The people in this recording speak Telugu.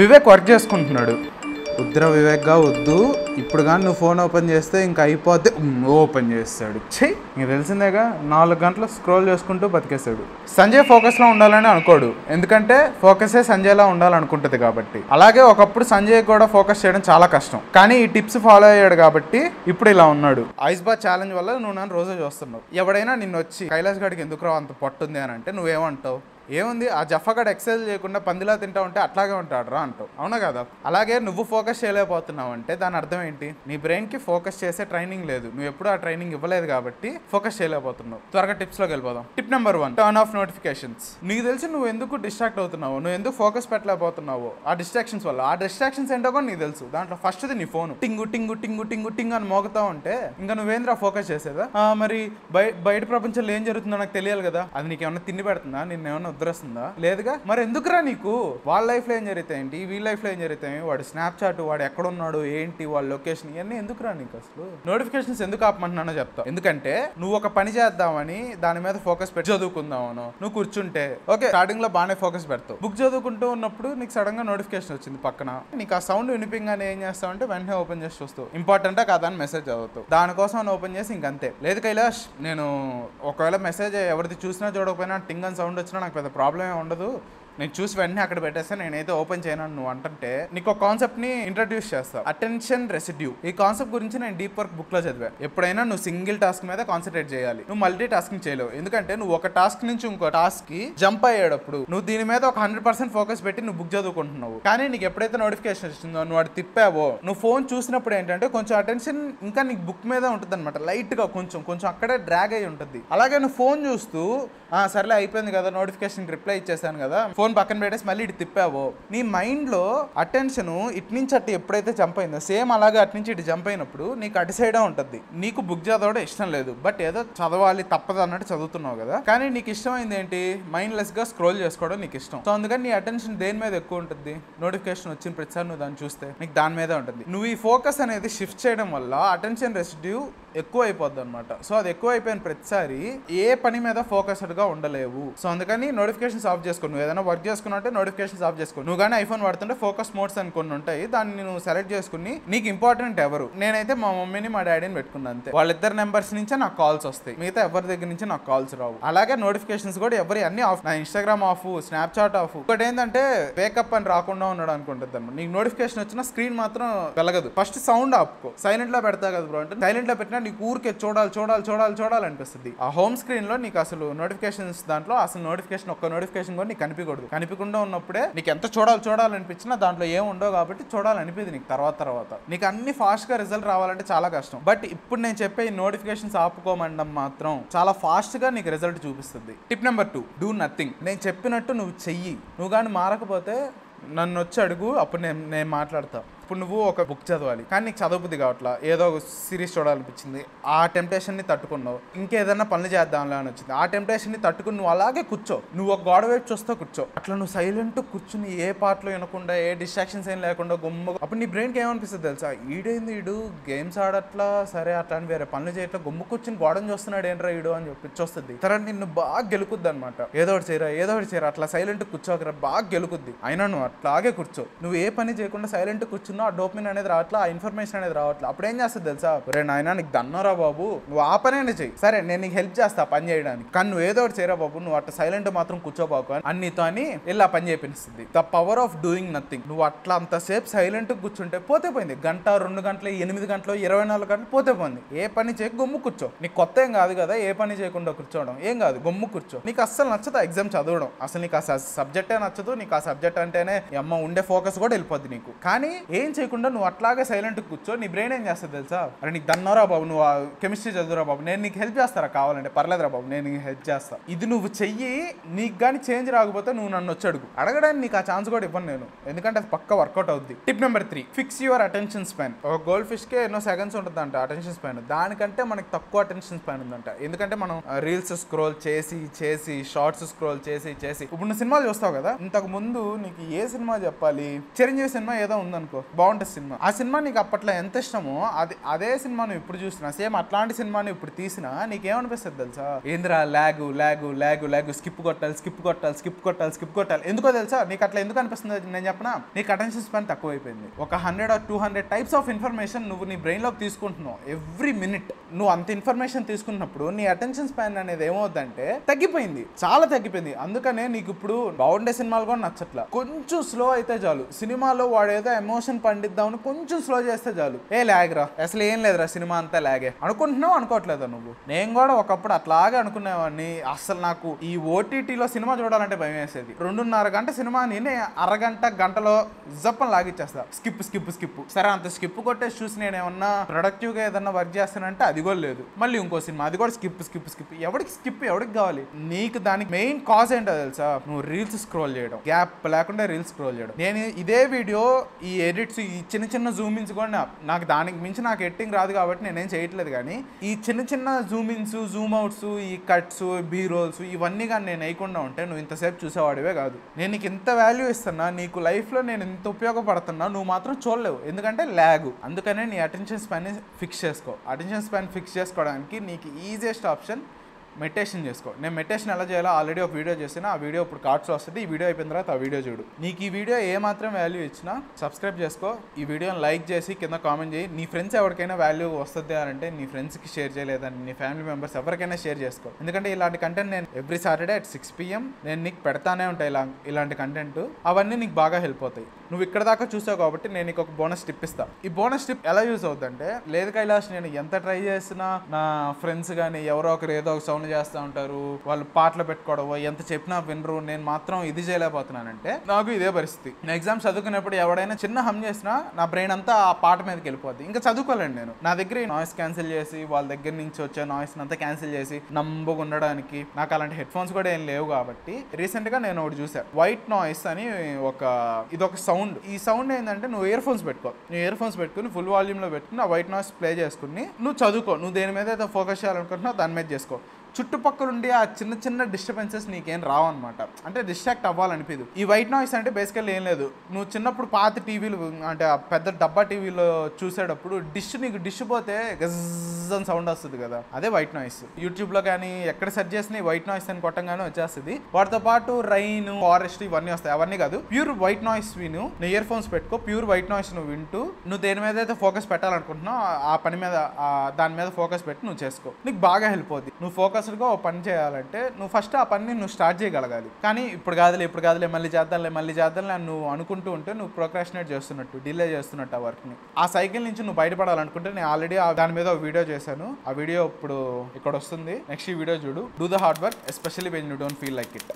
వివేక్ వర్క్ చేసుకుంటున్నాడు. వద్దురా వివేక్గా వద్దు, ఇప్పుడు కానీ నువ్వు ఫోన్ ఓపెన్ చేస్తే ఇంకా అయిపోద్ది. ఓపెన్ చేస్తాడు. నీకు తెలిసిందేగా 4 గంటలు స్క్రోల్ చేసుకుంటూ బతికేస్తాడు. సంజయ్ ఫోకస్లో ఉండాలని అనుకోడు, ఎందుకంటే ఫోకసే సంజయ్లా ఉండాలనుకుంటుంది కాబట్టి. అలాగే ఒకప్పుడు సంజయ్ కూడా ఫోకస్ చేయడం చాలా కష్టం, కానీ ఈ టిప్స్ ఫాలో అయ్యాడు కాబట్టి ఇప్పుడు ఇలా ఉన్నాడు. ఐస్ బాత్ ఛాలెంజ్ వల్ల నువ్వు నన్ను రోజు చూస్తున్నావు. ఎవడైనా నిన్ను వచ్చి కైలాస్ గడికి ఎందుకు రా అంత పొట్టుంది అని అంటే నువ్వేమంటావు? ఏముంది, ఆ జఫాగడ్ ఎక్సర్సైజ్ చేయకుండా పందిలా తింటా ఉంటే అట్లాగే ఉంటాడు రా అంటావు, అవునా కదా? అలాగే నువ్వు ఫోకస్ చేయలేకపోతున్నావు అంటే దాని అర్థం ఏంటి? నీ బ్రెయిన్కి ఫోకస్ చేసే ట్రైనింగ్ లేదు, నువ్వు ఎప్పుడు ఆ ట్రైనింగ్ ఇవ్వలేదు కాబట్టి ఫోకస్ చేయలేకపోతున్నావు. త్వరగా టిప్స్లోకి వెళ్ళిపోదాం. Tip number 1, turn off notifications. నీకు తెలిసి నువ్వు ఎందుకు డిస్ట్రాక్ట్ అవుతున్నావు, నువ్వు ఎందుకు ఫోకస్ పెట్టలేకపోతున్నావు ఆ డిస్ట్రాక్షన్స్ వల్ల. ఆ డిస్ట్రాక్షన్స్ ఏంటో కూడా నీకు తెలుసు. దాంట్లో ఫస్ట్ది నీ ఫోన్ టింగు టింగు టింగు టింగు టింగ్ అని మోగుతా ఉంటే ఇంకా నువ్వేంద్రా ఫోకస్ చేసేదా? మరి బయట ప్రపంచంలో ఏం జరుగుతుందో నాకు తెలియాలి కదా. అది నీకు ఏమన్నా తిండి పెడుతుందా, నిన్నేమన్నా ఉద్ధరిస్తుందా? లేదుగా. మరి ఎందుకురా నీకు? వాళ్ళ లైఫ్లో ఏం జరుగుతాయేంటి, వీళ్ళ లైఫ్లో ఏం జరుగుతాయి, వాడు స్నాప్చాట్, వాడు ఎక్కడున్నాడు ఏంటి, వాళ్ళ లొకేషన్, ఇవన్నీ ఎందుకురా నీకు? అసలు నోటిఫికేషన్స్ ఎందుకు ఆపమంటున్నానో చెప్తా. ఎందుకంటే నువ్వు ఒక పని చేద్దామని దాని మీద ఫోకస్ పెట్టి చదువుకుందామను నువ్వు కూర్చుంటే ఓకే, స్టార్టింగ్ లో బాగానే ఫోకస్ పెడతావు. బుక్ చదువుకుంటూ ఉన్నప్పుడు నీకు సడన్ గా నోటిఫికేషన్ వచ్చింది పక్కన, నీకు ఆ సౌండ్ వినిపింగానే ఏం చేస్తావు అంటే వెంటనే ఓపెన్ చేసి చూస్తావు, ఇంపార్టెంటా కాదా అని మెసేజ్ చదువుతావు. దానికోసం ఓపెన్ చేసి ఇంకంతే. లేదు కైలాష్, నేను ఒకవేళ మెసేజ్ ఎవరిది చూసినా చూడకపోయినా టింగ్ అని సౌండ్ వచ్చినా నాకు పెద్ద ప్రాబ్లం ఏమి ఉండదు, నేను చూసి వెంటనే అక్కడ పెట్టేస్తే నేనైతే ఓపెన్ చేయను నువ్వు అంటే నీకు ఒక కాన్సెప్ట్ ని ఇంట్రడ్యూస్ చేస్తా, అటెన్షన్ రెసిడ్యూ. ఈ కాన్సెప్ట్ గురించి నేను డీప్ వర్క్ బుక్ లో చదివా. ఎప్పుడైనా నువ్వు సింగిల్ టాస్క్ మీద కాన్సన్ట్రేట్ చేయాలి, నువ్వు మల్టీ టాస్కింగ్ చేయలేవు. ఎందుకంటే నువ్వు ఒక టాస్క్ నుంచి ఇంకో టాస్క్ కి జంప్ అయ్యేటప్పుడు నువ్వు దీని మీద ఒక 100% ఫోకస్ పెట్టి నువ్వు బుక్ చదువుకుంటున్నావు. కానీ నీకు ఎప్పుడైతే నోటిఫికేషన్ వచ్చిందో నువ్వు అది తిప్పావో, నువ్వు ఫోన్ చూసినప్పుడు ఏంటంటే కొంచెం అటెన్షన్ ఇంకా నీకు బుక్ మీద ఉంటుంది అనమాట, లైట్ గా కొంచెం అక్కడే డ్రాగ్ అయ్యి ఉంటుంది. అలాగే నువ్వు ఫోన్ చూస్తూ సర్లే అయిపోయింది కదా, నోటిఫికేషన్ రిప్లై ఇచ్చేసాను కదా, ఫోన్ పక్కన పెట్టేసి మళ్ళీ ఇటు తిప్పావో, నీ మైండ్ లో అటెన్షన్ ఇటు నుంచి అటు ఎప్పుడైతే జంప్ అయిందో సేమ్ అలాగే అటు నుంచి ఇటు జంప్ అయినప్పుడు నీకు అటు సైడే ఉంటుంది. నీకు బుక్ చదవడం ఇష్టం లేదు, బట్ ఏదో చదవాలి తప్పదు అన్నట్టు చదువుతున్నావు కదా, కానీ నీకు ఇష్టమైంది ఏంటి? మైండ్లెస్ గా స్క్రోల్ చేసుకోవడం నీకు ఇష్టం. సో అందుకని నీ అటెన్షన్ దేని మీద ఎక్కువ ఉంటుంది? నోటిఫికేషన్ వచ్చిన ప్రతిసారి నువ్వు దాన్ని చూస్తే నీకు దాని మీదే ఉంటుంది. నువ్వు ఈ ఫోకస్ అనేది షిఫ్ట్ చేయడం వల్ల అటెన్షన్ రెసిడ్యూ ఎక్కువ అయిపోద్ది అనమాట. సో అది ఎక్కువ అయిపోయిన ప్రతిసారి ఏ పని మీద ఫోకస్డ్ గా ఉండలేవు. సో అందుకని నోటిఫికేషన్స్ ఆఫ్ చేసుకో. నువ్వు ఏదైనా వర్క్ చేసుకున్నట్టే నోటిఫికేషన్స్ ఆఫ్ చేసుకో. నువ్వు కానీ ఐఫోన్ వాడుతుంటే ఫోకస్ మోడ్స్ అని కొన్ని ఉంటాయి, దాన్ని నువ్వు సెలెక్ట్ చేసుకుని నీకు ఇంపార్టెంట్ ఎవరు, నేనైతే మా మమ్మీని మా డాడీని పెట్టుకున్నాను అంతే. వాళ్ళిద్దరు నెంబర్స్ నుంచే నాకు కాల్స్ వస్తాయి, మిగతా ఎవరి దగ్గర నుంచి నాకు కాల్స్ రావు. అలాగే నోటిఫికేషన్స్ కూడా ఎవరి అన్ని ఆఫ్. నా ఇన్స్టాగ్రామ్ ఆఫ్, స్నాప్చాట్ ఆఫ్. ఒకటి ఏంటంటే వేకప్ అని రాకుండా ఉండడం అనుకుంటుంది అన్నమాట. నీకు నోటిఫికేషన్ వచ్చిన స్క్రీన్ మాత్రం వెలగదు. ఫస్ట్ సౌండ్ ఆపుకో. సైలెంట్ లో పెడతా కదా బ్రో అంటే సైలెంట్ లో పెట్టినా నీకు ఊరికే చూడాలనిపిస్తుంది. ఆ హోమ్ స్క్రీన్ లో నీకు అసలు నోటిఫికేషన్స్ దాంట్లో అసలు ఒక్క నోటిఫికేషన్ కూడా నీకు కనిపించకుండా ఉన్నప్పుడే నీకు ఎంత చూడాలనిపించినా దాంట్లో ఏం ఉండవు కాబట్టి చూడాలనిపించింది నీకు. తర్వాత నీకు అన్ని ఫాస్ట్ గా రిజల్ట్ రావాలంటే చాలా కష్టం. బట్ ఇప్పుడు నేను చెప్పే ఈ నోటిఫికేషన్స్ ఆపుకోమండం మాత్రం చాలా ఫాస్ట్ గా నీకు రిజల్ట్ చూపిస్తుంది. Tip number 2, do nothing. నేను చెప్పినట్టు నువ్వు చెయ్యి. నువ్వు కానీ మారకపోతే నన్ను వచ్చి అడుగు, అప్పుడు నేను మాట్లాడతా. ఇప్పుడు నువ్వు ఒక బుక్ చదవాలి కానీ నీకు చదవబుద్ధి కావట్లా, ఏదో ఒక సిరీస్ చూడాలనిపించింది, ఆ టెంప్టేషన్ని తట్టుకున్నావు. ఇంకేదన్నా పనులు చేద్దాంలే అని వచ్చింది, ఆ టెంప్టేషన్ని తట్టుకుని నువ్వు అలాగే కూర్చో. నువ్వు ఒక గోడ వైపు చూస్తూ కూర్చో. అట్లా నువ్వు సైలెంట్ కూర్చుని ఏ పాటలో వినకుండా ఏ డిస్ట్రాక్షన్స్ ఏం లేకుండా గుమ్మ, అప్పుడు నీ బ్రెయిన్కి ఏమనిపిస్తుంది తెలుసా? ఈడు గేమ్స్ ఆడట్లా, సరే అట్లాంటి వేరే పనులు చేయట్లా, గుమ్మ కూర్చుని గోడను చూస్తున్నాడు ఏంట్రా ఈడు అని చెప్పి వస్తుంది. తర్వాత నిన్ను బాగా గెలుకుద్ది అనమాట. ఏదో ఒకటి చేయరా అట్లా సైలెంట్ కూర్చోకరా, బాగా గెలుకుద్ది. అయినా నువ్వు అట్లాగే కూర్చో. నువ్వు ఏ పని చేయకుండా సైలెంట్ కూర్చున్నా ఆ డోపమిన్ అనేది రావట్లా, ఆ ఇన్ఫర్మేషన్ అనేది రావట్లా. అప్పుడు ఏం చేస్తుంది తెలుసా? రే నాయనా నీకు దన్నరా బాబు, నువ్వు ఆ పని చెయ్యి, సరే నేను నీకు హెల్ప్ చేస్తా పని చేయడానికి, కానీ నువ్వు ఏదో ఒకటి చేయరా బాబు, నువ్వు అట్లా సైలెంట్ మాత్రం కూర్చోబాకు అని అన్నితో అని ఇలా పని చేపిస్తుంది. The power of doing nothing. నువ్వు అట్లా అంతసేపు సైలెంట్ కూర్చుంటే పోతే పోయింది. గంట 2 గంటలు 8 గంటలు 24 గంటలు పోతే పోయింది. ఏ పని చేయక గమ్ము కూర్చో. నీకు కొత్త ఏం కాదు కదా ఏ పని చేయకుండా కూర్చోవడం, ఏం కాదు, గమ్ము కూర్చో. నీకు అస్సలు నచ్చదు ఎగ్జామ్ చదవడం, అసలు నీకు ఆ సబ్జెక్టే నచ్చదు, నీకు ఆ సబ్జెక్ట్ అంటేనే అమ్మ ఉండే ఫోకస్ కూడా వెళ్ళిపోద్ది నీకు. కానీ ఏం చేయకుండా నువ్వు అట్లాగే సైలెంట్ కూర్చో. నీ బ్రెయిన్ ఏం చేస్తుంది తెలుసా? అరే నీకు దన్నరా బాబు, నువ్వు కెమిస్ట్రీ చదువురా బాబు, నేను నీకు హెల్ప్ చేస్తారా కావాలంటే, పర్లేదురా బాబు నేను నీకు హెల్ప్ చేస్తా. ఇది నువ్వు చెయ్యి. నీకు కానీ చేంజ్ రాకపోతే నువ్వు నన్ను వచ్చి అడుగు. అడగడానికి నీకు ఆ ఛాన్స్ కూడా ఇవ్వను నేను, ఎందుకంటే అది పక్క వర్కౌట్ అవుద్ది. Tip number 3, fix your attention span. ఒక గోల్డ్ ఫిష్ కే ఎన్నో సెకండ్స్ ఉంటుందంట అటెన్షన్ స్పాన్, దానికంటే మనకి తక్కువ అటెన్షన్ స్పాన్ ఉందంట. ఎందుకంటే మనం రీల్స్ స్క్రోల్ చేసి షార్ట్స్ స్క్రోల్ చేసి ఇప్పుడు నువ్వు సినిమాలు చూస్తావు కదా, ఇంతకు ముందు నీకు ఏ సినిమా చెప్పాలి, చిరంజీవి సినిమా ఏదో ఉందనుకో, బాగుంటుంది సినిమా. ఆ సినిమా నీకు అప్పట్లో ఎంత ఇష్టమో అదే సినిమా నువ్వు ఇప్పుడు చూసినా, సేమ్ అట్లాంటి సినిమాని ఇప్పుడు తీసినా నీకేమనిపిస్తుంది తెలుసా? ఏంద్రా లాగు లాగు లాగు లాగు, స్కిప్ కొట్టాలి స్కిప్ కొట్టాలి స్కిప్ కొట్టాలి స్కిప్ కొట్టాలి. ఎందుకో తెలుసా నీకు అట్లా ఎందుకు అనిపిస్తుంది నేను చెప్పనా? నీకు అటెన్షన్ స్పాన్ తక్కువైపోయింది. ఒక 100 or 200 టైప్స్ ఆఫ్ ఇన్ఫర్మేషన్ నువ్వు నీ బ్రెయిన్లోకి తీసుకుంటున్నావు ఎవ్రీ మినిట్. నువ్వు అంత ఇన్ఫర్మేషన్ తీసుకున్నప్పుడు నీ అటెన్షన్ స్పాన్ అనేది ఏమవుతుందంటే తగ్గిపోయింది, చాలా తగ్గిపోయింది. అందుకనే నీకు ఇప్పుడు బాగుండే సినిమాలు కూడా నచ్చట్లా. కొంచెం స్లో అయితే చాలు. సినిమాలో వాడు ఏదో ఎమోషన్ పండిద్దామని కొంచెం స్లో చేస్తే చాలు, ఏ లాగ్రా, అసలు ఏం లేదురా సినిమా అంతా లాగే అనుకుంటున్నావు. అనుకోవట్లేదా నువ్వు? నేను కూడా ఒకప్పుడు అట్లాగే అనుకునేవాడిని. అసలు నాకు ఈ ఓటీటీలో సినిమా చూడాలంటే భయం వేసేది. 2.5 గంట సినిమాని అరగంట గంటలో జప్పని లాగిచ్చేస్తా. Skip skip skip. సరే అంత స్కిప్ కొట్టేసి చూసి నేను ఏమన్నా ప్రొడక్టివ్ గా ఏదన్నా వర్క్ చేస్తానంటే అది కూడా లేదు. మళ్ళీ ఇంకో సినిమా, అది కూడా స్కిప్ స్కిప్ స్కిప్. ఎవరికి స్కిప్ ఎవరికి కావాలి? నీకు దానికి మెయిన్ కాజ్ ఏంటో తెలుసా? నువ్వు రీల్స్ స్క్రోల్ చేయడం, గ్యాప్ లేకుండా రీల్స్ స్క్రోల్ చేయడం. నేను ఇదే వీడియో ఈ ఎడిట్స్, ఈ చిన్న చిన్న జూమ్ ఇన్స్ కూడా నాకు దానికి మించి నాకు ఎడిటింగ్ రాదు కాబట్టి నేనేం చేయట్లేదు. కానీ ఈ చిన్న చిన్న జూమ్ ఇన్స్, జూమ్ అవుట్స్, ఈ కట్స్, బీ రోల్స్ ఇవన్నీ కానీ నేను వేయకుండా ఉంటే నువ్వు ఇంతసేపు చూసేవాడివే కాదు. నేను నీకు ఇంత వాల్యూ ఇస్తున్నా, నీకు లైఫ్లో నేను ఇంత ఉపయోగపడుతున్నా, నువ్వు మాత్రం చూడలేవు. ఎందుకంటే ల్యాగ్. అందుకనే నీ అటెన్షన్ స్పాన్ ఫిక్స్ చేసుకో. అటెన్షన్ స్పాన్ ఫిక్స్ చేసుకోవడానికి నీకు ఈజియెస్ట్ ఆప్షన్ మెడిటేషన్ చేసుకో. నేను మెడిటేషన్ ఎలా చేయాలో ఆల్రెడీ ఒక వీడియో చేసిన, ఆ వీడియో ఇప్పుడు కార్డ్స్లో వస్తుంది. ఈ వీడియో అయిపోయిన తర్వాత ఆ వీడియో చూడు. నీకు ఈ వీడియో ఏమాత్రం వాల్యూ ఇచ్చినా సబ్స్క్రైబ్ చేసుకో. ఈ వీడియోని లైక్ చేసి కింద కామెంట్ చేయి. నీ ఫ్రెండ్స్ ఎవరికైనా వాల్యూ వస్తుంది అంటే నీ ఫ్రెండ్స్కి షేర్ చేయలేదని నీ ఫ్యామిలీ మెంబర్స్ ఎవరికైనా షేర్ చేసుకో. ఎందుకంటే ఇలాంటి కంటెంట్ నేను ఎవ్రీ సాటర్డే at 6 PM నేను నీకు పెడతానే ఉంటాయి ఇలాంటి కంటెంట్. అవన్నీ నీకు బాగా హెల్ప్ అవుతాయి. నువ్వు ఇక్కడ దాకా చూసావు కాబట్టి నేను నీకు ఒక బోనస్ టిప్ ఇస్తా. ఈ బోనస్ టిప్ ఎలా యూజ్ అవుతుందంటే, లేదు కైలాష్ నేను ఎంత ట్రై చేసినా నా ఫ్రెండ్స్ కానీ ఎవరో ఒకరు ఏదో ఒక సౌండ్ చేస్తూ ఉంటారు, వాళ్ళు పాటలు పెట్టుకోవడం, ఎంత చెప్పినా వినరు, నేను మాత్రం ఇది చేయలేకపోతున్నానంటే నాకు ఇదే పరిస్థితి. నేను ఎగ్జామ్స్ చదువుకునేప్పుడు ఎవడైనా చిన్న హమ్ చేసినా నా బ్రెయిన్ అంతా ఆ పాట మీదకి వెళ్ళిపోద్ది. ఇంకా చదువుకోలేండి నేను. నా దగ్గర నాయిస్ క్యాన్సిల్ చేసి, వాళ్ళ దగ్గర నుంచి వచ్చే నాయిస్ అంతా క్యాన్సిల్ చేసి నంబుగా ఉండడానికి నాకు అలాంటి హెడ్ ఫోన్స్ కూడా ఏం లేవు. కాబట్టి రీసెంట్ గా నేను ఒకటి చూసా, వైట్ నాయిస్ అని ఇదొక సౌండ్. ఈ సౌండ్ ఏంటంటే నువ్వు ఇయర్ ఫోన్స్ పెట్టుకో. నువ్వు ఇయర్ ఫోన్స్ పెట్టుకుని ఫుల్ వాల్యూమ్ లో పెట్టుకుని ఆ వైట్ నాయిస్ ప్లే చేసుకుని నువ్వు చదువుకో. నువ్వు దేని మీద అయితే ఫోకస్ చేయాలనుకుంటున్నావు దాని మీద చేసుకో. చుట్టుపక్కల ఉండి ఆ చిన్న చిన్న డిస్టర్బెన్సెస్ నీకేం రావన్నమాట. అంటే డిస్ట్రాక్ట్ అవ్వాలనిపించదు. ఈ వైట్ నాయిస్ అంటే బేసికల్లీ ఏం లేదు, నువ్వు చిన్నప్పుడు పాత టీవీలు అంటే ఆ పెద్ద డబ్బా టీవీలో చూసేటప్పుడు నీకు డిష్ పోతే గజ్జన్ సౌండ్ వస్తుంది కదా, అదే వైట్ నాయిస్. యూట్యూబ్లో కానీ ఎక్కడ సెర్చ్ చేసినా వైట్ నాయిస్ అని కొట్టంగానే వచ్చేస్తుంది. వాటితో పాటు రైన్, ఫారెస్ట్ ఇవన్నీ వస్తాయి. అవన్నీ కాదు, ప్యూర్ వైట్ నాయిస్ విను. నువ్వు ఇయర్ ఫోన్స్ పెట్టుకో, ప్యూర్ వైట్ నాయిస్ నువ్వు వింటూ నువ్వు దేని మీద అయితే ఫోకస్ పెట్టాలనుకుంటున్నావు ఆ పని మీద, దాని మీద ఫోకస్ పెట్టి నువ్వు చేసుకో. నీకు బాగా హెల్ప్ అవుతుంది. నువ్వు ఫోకస్గా ఓ పని చేయాలంటే నువ్వు ఫస్ట్ ఆ పనిని నువ్వు స్టార్ట్ చేయగలగాలి. కానీ ఇప్పుడు కాదులే మళ్ళీ చేద్దాంలే అని నువ్వు అనుకుంటూ ఉంటే నువ్వు ప్రోక్రాస్టినేట్ చేస్తున్నట్టు, డిలే చేస్తున్నట్టు ఆ వర్క్ని. ఆ సైకిల్ నుంచి నువ్వు బయటపడాలనుకుంటే నేను ఆల్రెడీ దాని మీద ఒక వీడియో చేశాను. ఆ వీడియో ఇప్పుడు ఇక్కడ వస్తుంది. నెక్స్ట్ ఈ వీడియో చూడు. Do the hard work especially when you don't feel like it.